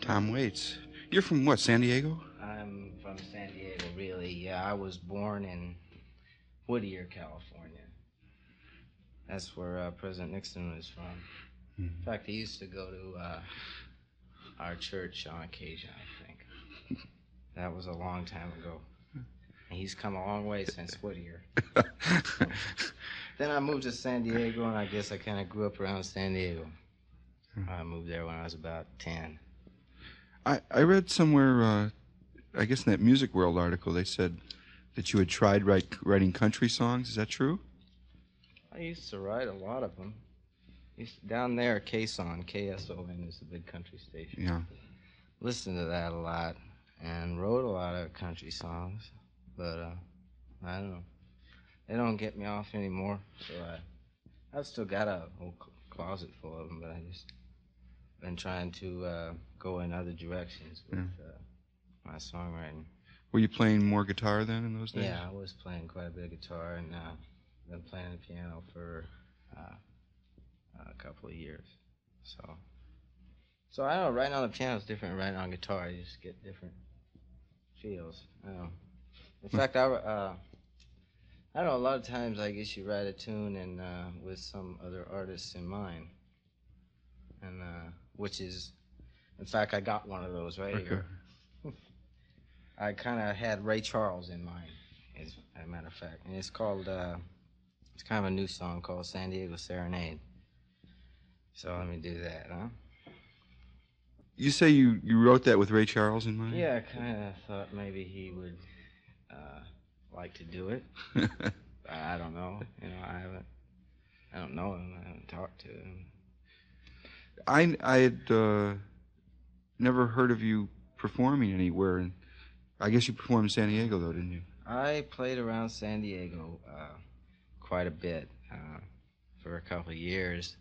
Tom Waits. You're from what, San Diego? I'm from San Diego, really. Yeah, I was born in Whittier, California. That's where President Nixon was from. In fact, he used to go to our church on occasion, I think. That was a long time ago. And he's come a long way since Whittier. So, then I moved to San Diego, and I guess I kind of grew up around San Diego. I moved there when I was about 10. I read somewhere, I guess in that Music World article, they said that you had tried writing country songs. Is that true? I used to write a lot of them. Down there, KSON, KSON is the big country station. Yeah. Listened to that a lot and wrote a lot of country songs, but I don't know. They don't get me off anymore, so I've still got a whole closet full of them, but I just been trying to go in other directions with my songwriting. Were you playing more guitar then in those days? Yeah, I was playing quite a bit of guitar, and been playing the piano for a couple of years. So I don't know, writing on the piano is different than writing on guitar. You just get different feels. I don't know. In fact, I don't know, a lot of times I guess you write a tune and with some other artists in mind. And which is, in fact, I got one of those right here. I kind of had Ray Charles in mind, as a matter of fact. And it's called, it's kind of a new song called San Diego Serenade. So let me do that, huh? You say you wrote that with Ray Charles in mind? Yeah, I kind of thought maybe he would like to do it. I don't know. You know, I don't know him. I haven't talked to him. I had never heard of you performing anywhere. And I guess you performed in San Diego, though, didn't you? I played around San Diego quite a bit for a couple of years.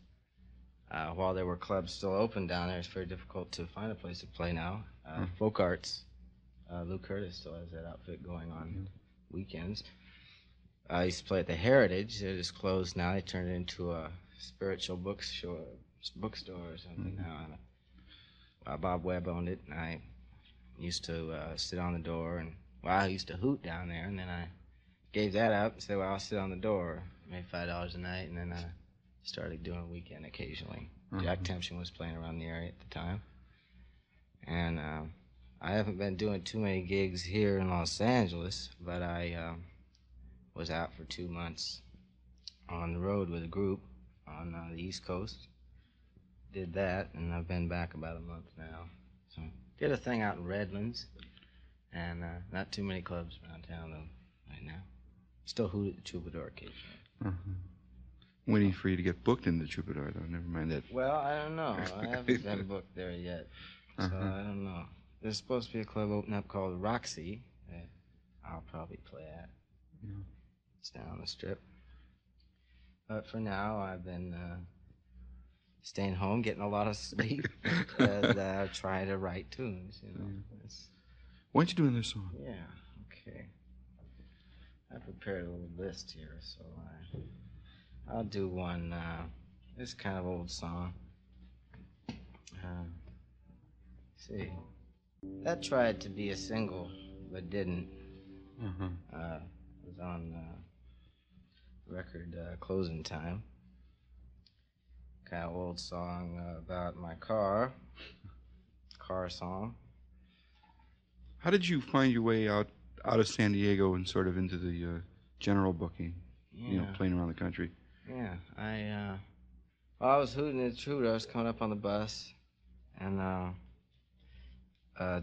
While there were clubs still open down there, it's very difficult to find a place to play now. Folk Arts, Lou Curtis still has that outfit going on weekends. I used to play at the Heritage. It is closed now. They turned it into a spiritual bookstore or something now. Bob Webb owned it, and I used to sit on the door, and I used to hoot down there, and then I gave that up and said, well, I'll sit on the door, made $5 a night, and then I started doing a weekend occasionally. Jack Tempchin was playing around the area at the time, and I haven't been doing too many gigs here in Los Angeles, but I was out for 2 months on the road with a group on the East Coast. Did that, and I've been back about a month now. So did a thing out in Redlands, and not too many clubs around town though right now. Still hoot at the Troubadour occasionally. Waiting for you to get booked in the Troubadour, though. Never mind that. Well, I don't know. I haven't been booked there yet, so I don't know. There's supposed to be a club opening up called Roxy that I'll probably play at. Yeah. It's down on the Strip. But for now, I've been staying home, getting a lot of sleep, and trying to write tunes, you know. Why don't you do another song? Yeah, okay. I prepared a little list here, so I'll do one. This kind of old song. See. That tried to be a single, but didn't. It was on record Closing Time. Kind of old song about my car song. How did you find your way out of San Diego and sort of into the general booking? Yeah. You know, playing around the country. Yeah, I was hooting the Troubadour. I was coming up on the bus and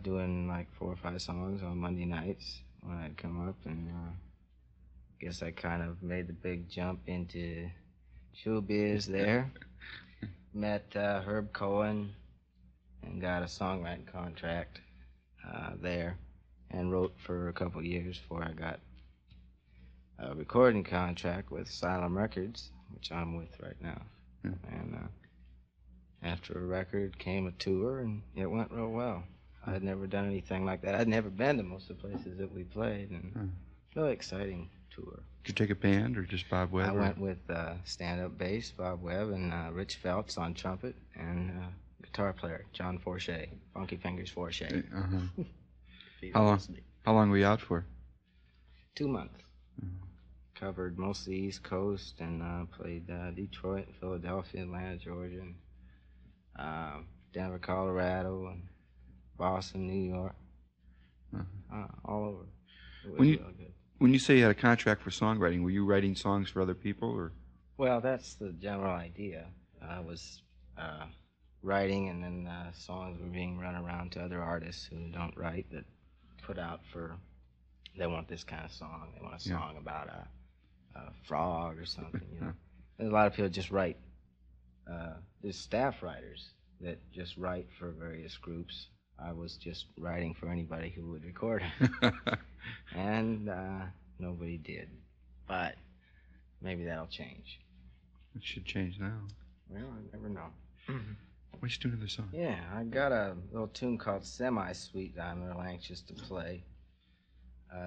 doing like 4 or 5 songs on Monday nights when I'd come up, and guess I kind of made the big jump into showbiz there. Met Herb Cohen and got a songwriting contract there, and wrote for a couple of years before I got a recording contract with Asylum Records, which I'm with right now. And after a record came a tour, and it went real well. I had never done anything like that. I'd never been to most of the places that we played, and really exciting tour. Did you take a band or just Bob Webb? I went with stand-up bass, Bob Webb, and Rich Phelps on trumpet, and guitar player, John Forshey, Funky Fingers Forshey. Uh-huh. If How long? listening. How long were you out for? 2 months. Covered most of the East Coast and played Detroit, Philadelphia, Atlanta, Georgia, and, Denver, Colorado, and Boston, New York, all over. It was real good. When you say you had a contract for songwriting, were you writing songs for other people, or? Well, that's the general idea. I was writing, and then songs were being run around to other artists who don't write that put out for. They want this kind of song. They want a song about a frog or something. You know, there's a lot of people just write. There's staff writers that just write for various groups. I was just writing for anybody who would record it, and nobody did. But maybe that'll change. It should change now. Well, I never know. Why don't you do another song? Yeah, I got a little tune called Semi-Sweet that I'm real anxious to play.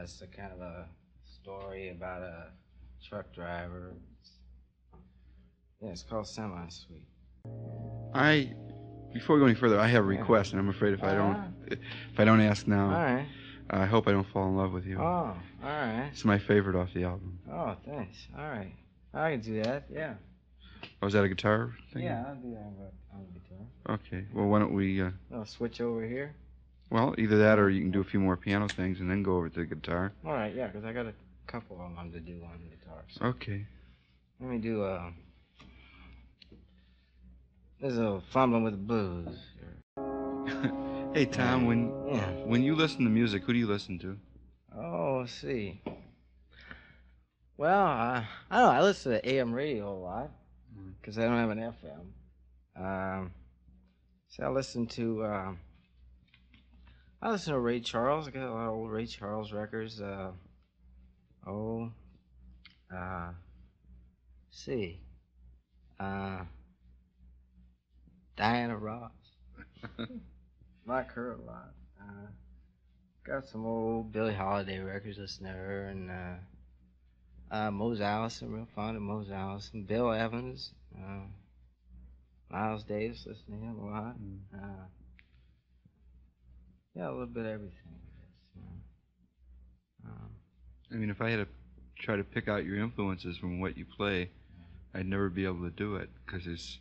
It's a kind of a story about a truck driver. It's called Semi-Sweet. Before we go any further, I have a request, and I'm afraid if I don't ask now, All right. I hope I don't fall in love with you. Oh, all right. It's my favorite off the album. Oh, thanks. All right. I can do that, yeah. Oh, is that a guitar thing? Yeah, I'll do that on the guitar. Okay. Well, why don't we... I'll switch over here. Well, either that or you can do a few more piano things and then go over to the guitar. All right, yeah, because I got a couple of them to do on the guitar. So. Okay. Let me do there's a fumbling with the blues. Hey, Tom, when you listen to music, who do you listen to? Oh, let's see. Well, I don't know. I listen to AM radio a lot because I don't have an FM. So I listen to Ray Charles. I got a lot of old Ray Charles records. See. Diana Ross. Like her a lot. Got some old Billie Holiday records, listen to her, and Mose Allison, real fond of Mose Allison. Bill Evans, Miles Davis, listen to him a lot. Yeah, a little bit of everything. I mean, if I had to try to pick out your influences from what you play, I'd never be able to do it because there's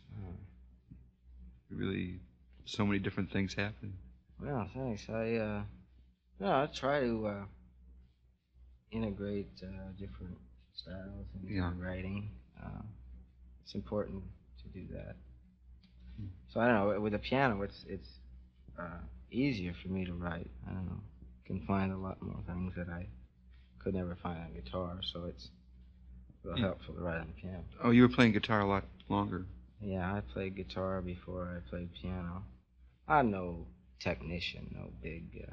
really so many different things happening. Well, thanks. I try to integrate different styles in writing. It's important to do that. So I don't know. With the piano, it's easier for me to write. I don't know. Can find a lot more things that I could never find on guitar. So it's real helpful to write on the piano. Oh, you were playing guitar a lot longer. Yeah, I played guitar before I played piano. I'm no technician, no big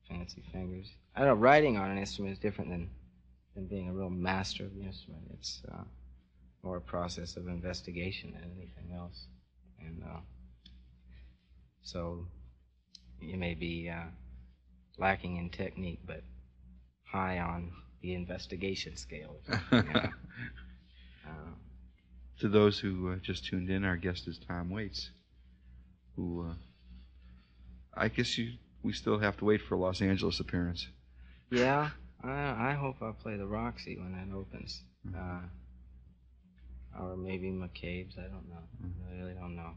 fancy fingers. I know writing on an instrument is different than being a real master of the instrument. It's more a process of investigation than anything else. And so you may be lacking in technique, but high on the investigation scale. To those who just tuned in, our guest is Tom Waits, who I guess we still have to wait for a Los Angeles appearance. Yeah, I hope I'll play the Roxy when that opens. Or maybe McCabe's, I don't know. I really don't know.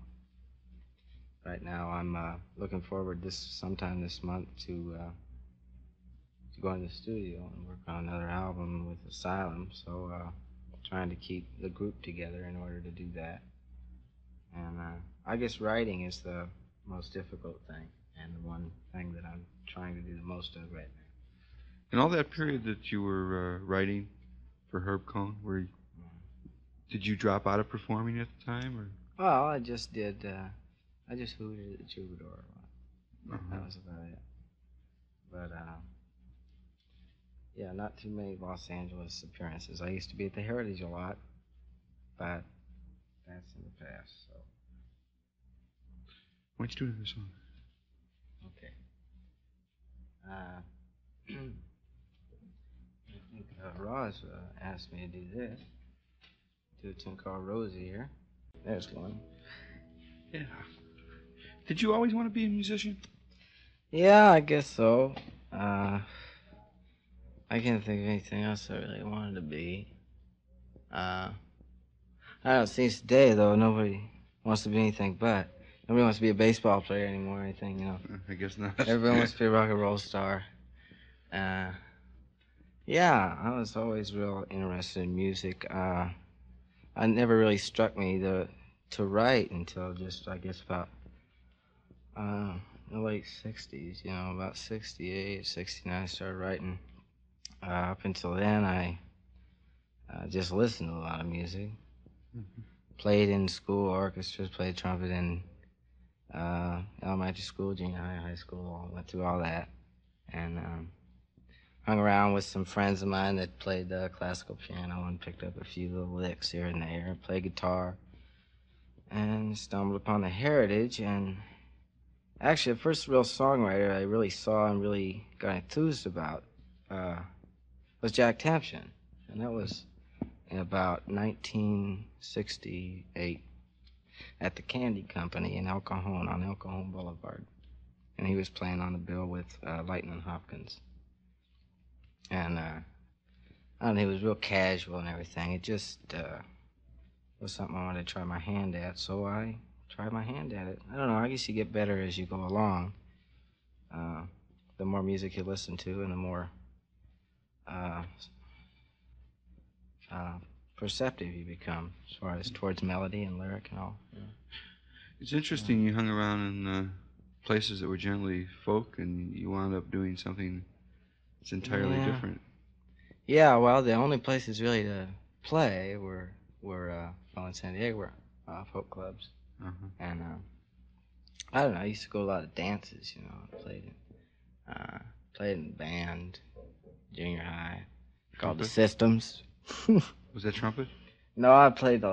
Right now I'm looking forward sometime this month to go in the studio and work on another album with Asylum, so trying to keep the group together in order to do that. And I guess writing is the most difficult thing, and the one thing that I'm trying to do the most of right now. In all that period that you were writing for Herb Cohn, did you drop out of performing at the time, or? Well, I just did. I just hooted at the Troubadour a lot. That was about it. But yeah, not too many Los Angeles appearances. I used to be at the Heritage a lot, but that's in the past. So. Why don't you do another song? Okay. I think Roz asked me to do this. Do a tune called Rosie here. There's one. Yeah. Did you always want to be a musician? Yeah, I guess so. I can't think of anything else I really wanted to be. I don't see today though. Nobody wants to be anything but. Nobody wants to be a baseball player anymore or anything, you know. I guess not. Everyone wants to be a rock and roll star. Yeah, I was always real interested in music. It never really struck me to write until just, I guess, about the late 60s, you know, about 68, 69, I started writing. Up until then, I just listened to a lot of music. Mm-hmm. Played in school orchestras, played trumpet in elementary school, junior high, high school, went through all that. And hung around with some friends of mine that played classical piano and picked up a few little licks here and there, played guitar, and stumbled upon the heritage. And actually, the first real songwriter I really saw and really got enthused about was Jack Tempchin, and that was in about 1968 at the Candy Company in El Cajon, on El Cajon Boulevard. And he was playing on the bill with Lightnin' Hopkins. And I don't know, he was real casual and everything. It just was something I wanted to try my hand at, so I tried my hand at it. I don't know, I guess you get better as you go along. The more music you listen to and the more perceptive you become as far as towards melody and lyric and all. Yeah. It's interesting you hung around in places that were generally folk and you wound up doing something that's entirely different. Yeah, well, the only places really to play were well, in San Diego were folk clubs. Uh-huh. And I don't know, I used to go to a lot of dances, you know. I played in a band, junior high, called the Systems. Was that trumpet? No, I played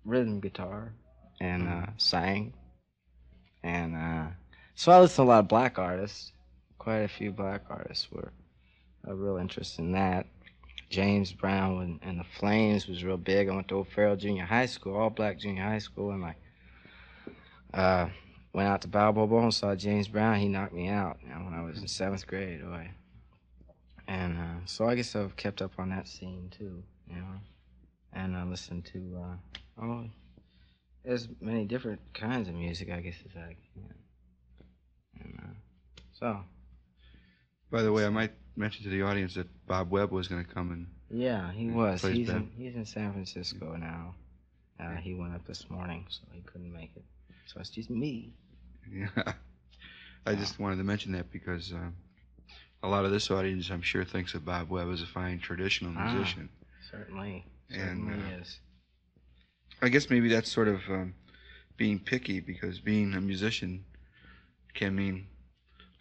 rhythm guitar and sang. And so I listened to a lot of black artists. Quite a few black artists were a real interest in that. James Brown and the Flames was real big. I went to Old Farrell Junior High School, all black junior high school, and I went out to Balboa and saw James Brown. He knocked me out, you know, when I was in 7th grade. Boy. And so I guess I've kept up on that scene too, you know. And I listened to there's many different kinds of music, I guess, as I can. And so. By the way, I might mention to the audience that Bob Webb was going to come and yeah, he was. He's Ben. in San Francisco now. He went up this morning, so he couldn't make it. So it's just me. Yeah, I just wanted to mention that because a lot of this audience, I'm sure, thinks of Bob Webb as a fine traditional musician. Certainly is. I guess maybe that's sort of being picky, because being a musician can mean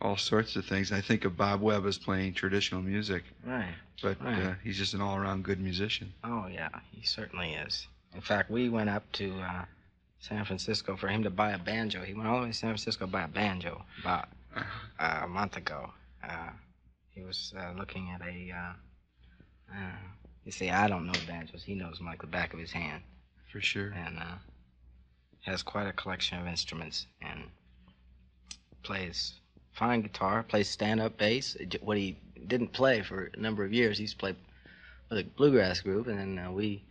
all sorts of things. I think of Bob Webb as playing traditional music. Right. But he's just an all-around good musician. Oh, yeah, he certainly is. In fact, we went up to San Francisco for him to buy a banjo. He went all the way to San Francisco to buy a banjo about a month ago. He was looking at you see, I don't know banjos. He knows them like the back of his hand. For sure. And has quite a collection of instruments and plays fine guitar, plays stand-up bass. What he didn't play for a number of years, he used to play with a bluegrass group, and then we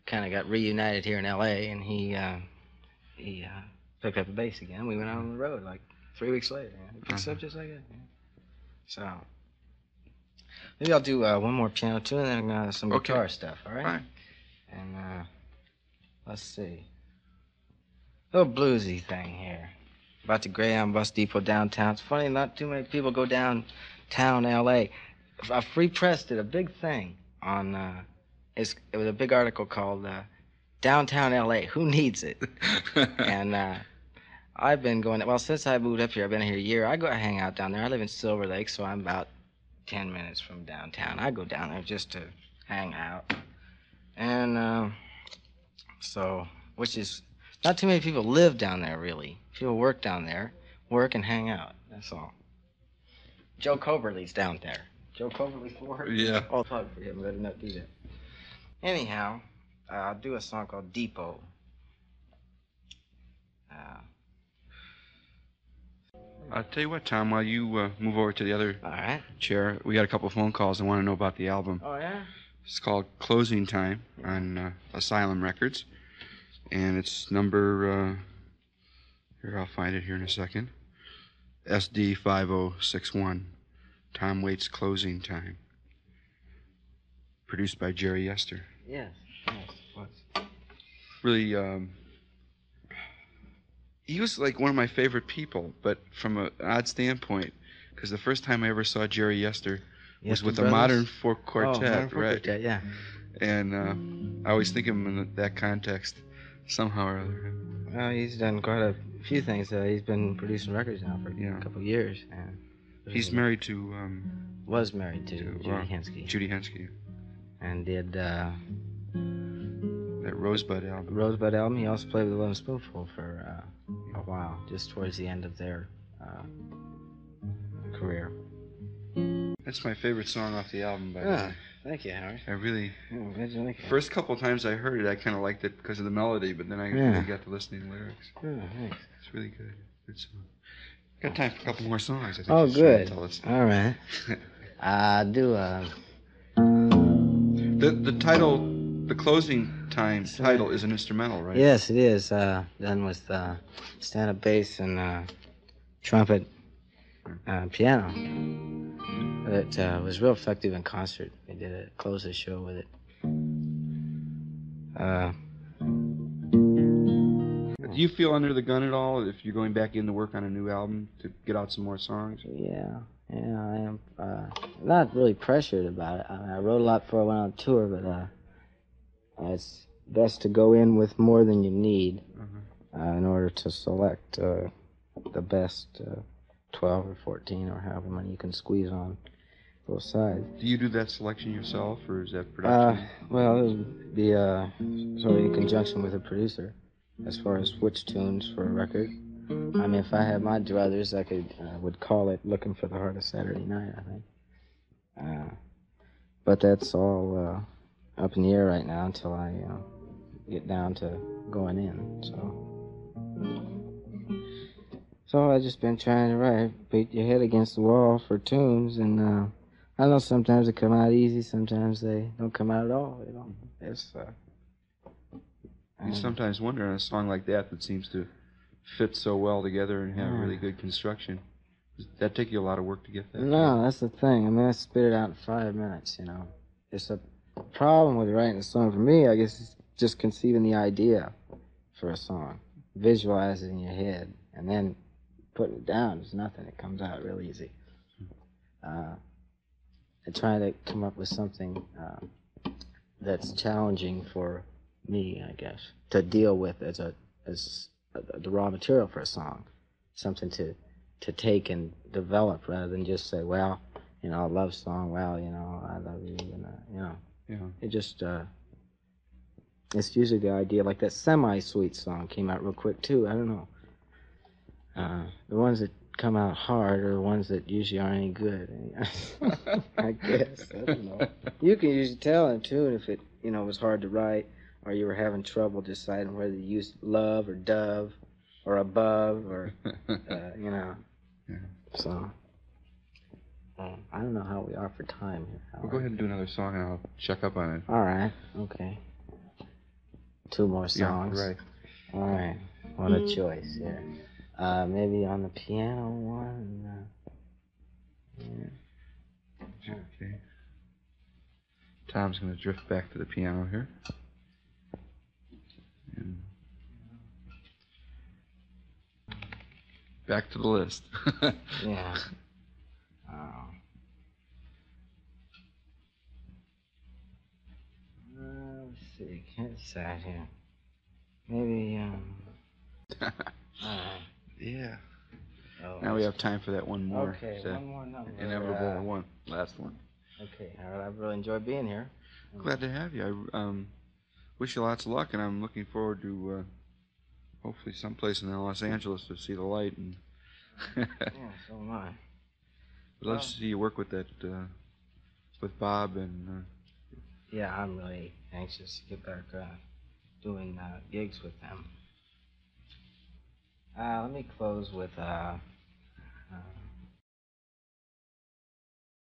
kind of got reunited here in L.A., and he picked up the bass again. We went out on the road like 3 weeks later. He picks up just like that. Yeah. So maybe I'll do one more piano tune and then some guitar stuff, all right? Fine. And let's see. A little bluesy thing here. About the Greyhound Bus Depot downtown. It's funny, not too many people go downtown L.A. Free Press did a big thing on, it was a big article called Downtown L.A., Who Needs It? And I've been going, well, since I moved up here, I've been here a year. I go hang out down there. I live in Silver Lake, so I'm about 10 minutes from downtown. I go down there just to hang out. And so, which is, not too many people live down there, really. People work down there, work and hang out. That's all. Joe Coverley's down there. Joe Coverley for Yeah. I'll talk for him. Better not do that. Anyhow, I'll do a song called Depot. I'll tell you what, Tom, while you move over to the other All right. chair, we got a couple phone calls. I want to know about the album. Oh, yeah? It's called Closing Time on Asylum Records. And it's number, here, I'll find it here in a second. SD5061. Tom Waits' Closing Time. Produced by Jerry Yester. Yes. Really, he was like one of my favorite people, but from an odd standpoint, because the first time I ever saw Jerry Yester was with the Modern Folk Quartet, Modern Folk right? Quartet, yeah. And I always think of him in that context, somehow or other. Well, he's done quite a few things. He's been producing records now for a couple of years. And he's married to... was married to Judy Henske. Judy Henske. And did... that Rosebud album. Rosebud album. He also played with the Lovin' Spoonful for a while, just towards the end of their career. That's my favorite song off the album, by the way. Thank you, Howard. I really... Oh, glad you like it. First couple of times I heard it, I kind of liked it because of the melody, but then I really got to listening to the lyrics. Oh, thanks. It's really good. Good song. Got time for a couple more songs, I think. Oh, good. Tell us. All right. I do... The title... The Closing Time title is an instrumental, right? Yes, it is. Done with stand-up bass and trumpet, piano. It was real effective in concert. We did close the show with it. Do you feel under the gun at all if you're going back in to work on a new album to get out some more songs? Yeah, I am. Not really pressured about it. I wrote a lot before I went on tour, but it's best to go in with more than you need in order to select the best 12 or 14 or however many you can squeeze on both sides. Do you do that selection yourself, or is that production? Well, it would be sort of in conjunction with a producer as far as which tunes for a record. I mean, if I had my druthers, I would call it Looking for the Heart of Saturday Night, I think. But that's all up in the air right now until I get down to going in. So I've just been trying to write, beat your head against the wall for tunes, and I know sometimes they come out easy, sometimes they don't come out at all. You know, it's. You sometimes wonder on a song like that seems to fit so well together and have really good construction. Does that take you a lot of work to get that? No, that's the thing. I mean, I spit it out in 5 minutes. You know, it's a problem with writing a song for me. I guess is just conceiving the idea for a song, visualize it in your head, and then putting it down is nothing. It comes out real easy. And trying to come up with something that's challenging for me, I guess, to deal with as the raw material for a song, something to take and develop rather than just say, well, you know, a love song, well, you know, I love you, and you know, it just it's usually the idea, like that semi-sweet song came out real quick too. I don't know. The ones that come out hard are the ones that usually aren't any good. I guess. I don't know. You can usually tell in tune if it, you know, was hard to write or you were having trouble deciding whether to use love or dove or above or, you know. Yeah. So, I don't know how we are for time here. Well, go ahead and do another song and I'll check up on it. All right. Okay. 2 more songs. Yeah, right. All right. What a choice here. Maybe on the piano one. Okay. Tom's going to drift back to the piano here. And back to the list. Yeah. Let's see. Can't decide here. Maybe. Yeah. Oh, now we have time for that one more. Okay, one more number. Inevitable one. Last one. Okay, Harold, I've really enjoyed being here. Glad to have you. I wish you lots of luck, and I'm looking forward to hopefully someplace in Los Angeles to see the light. And yeah, so am I. I'd love to see you work with that, with Bob and. Yeah, I'm really anxious to get back doing gigs with them. Let me close with